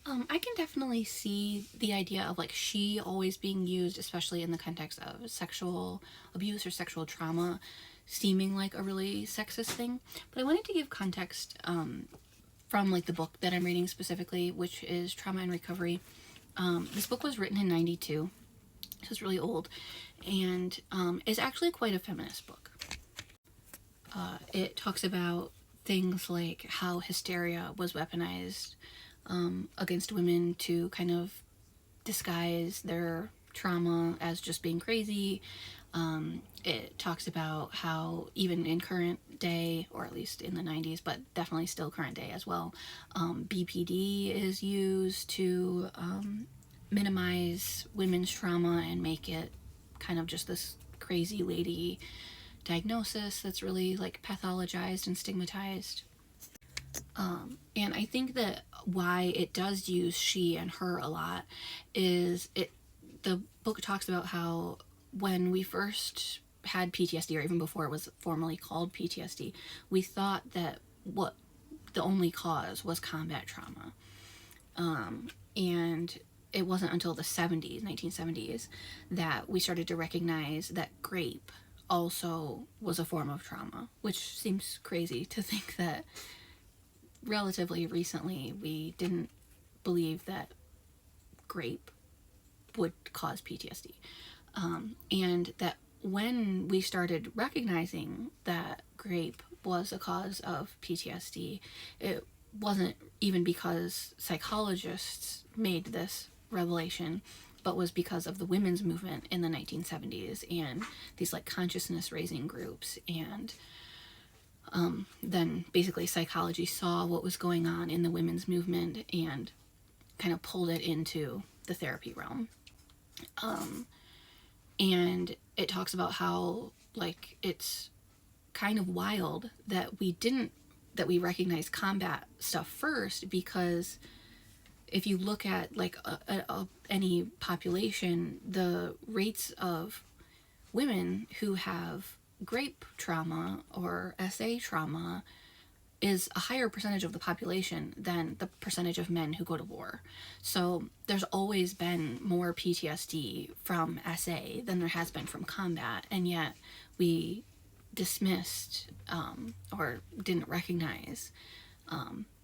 I can definitely see the idea of like she always being used, especially in the context of sexual abuse or sexual trauma, seeming like a really sexist thing. But I wanted to give context from like the book that I'm reading specifically, which is Trauma and Recovery. This book was written in '92, so it's really old, and is actually quite a feminist book. It talks about things like how hysteria was weaponized against women to kind of disguise their trauma as just being crazy. It talks about how even in current day, or at least in the 90s, but definitely still current day as well, BPD is used to minimize women's trauma and make it kind of just this crazy lady diagnosis that's really like pathologized and stigmatized. And I think that why it does use she and her a lot is the book talks about how when we first had PTSD, or even before it was formally called PTSD, we thought that what the only cause was combat trauma. And it wasn't until the 70s, 1970s, that we started to recognize that grape also was a form of trauma, which seems crazy to think that relatively recently we didn't believe that grape would cause PTSD. And that when we started recognizing that grape was a cause of PTSD, it wasn't even because psychologists made this revelation, but was because of the women's movement in the 1970s and these like consciousness raising groups. And then basically psychology saw what was going on in the women's movement and kind of pulled it into the therapy realm. And it talks about how like it's kind of wild that we recognized combat stuff first, because if you look at like any population, the rates of women who have grape trauma or SA trauma is a higher percentage of the population than the percentage of men who go to war. So there's always been more PTSD from SA than there has been from combat, and yet we dismissed or didn't recognize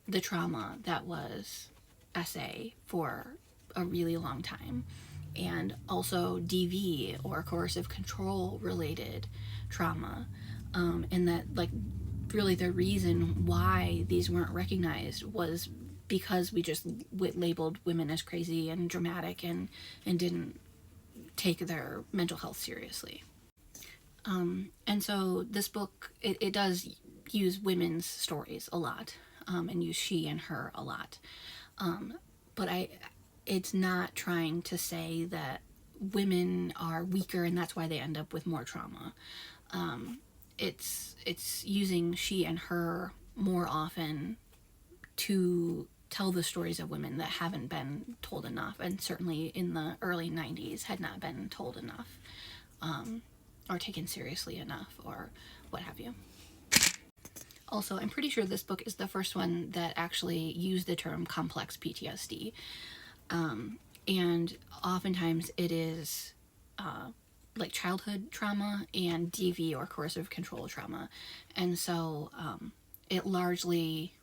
the trauma that was SA for a really long time. And also DV, or coercive control related trauma, and that like really the reason why these weren't recognized was because we just labeled women as crazy and dramatic and didn't take their mental health seriously. And so this book, it does use women's stories a lot, and use she and her a lot. But it's not trying to say that women are weaker and that's why they end up with more trauma. It's using she and her more often to tell the stories of women that haven't been told enough, and certainly in the early 90s had not been told enough, or taken seriously enough, or what have you. Also, I'm pretty sure this book is the first one that actually used the term complex PTSD. And oftentimes it is like childhood trauma and DV, or coercive control trauma. And so it largely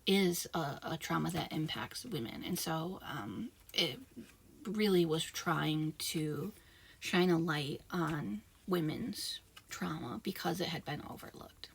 is a trauma that impacts women. And so it really was trying to shine a light on women's trauma because it had been overlooked.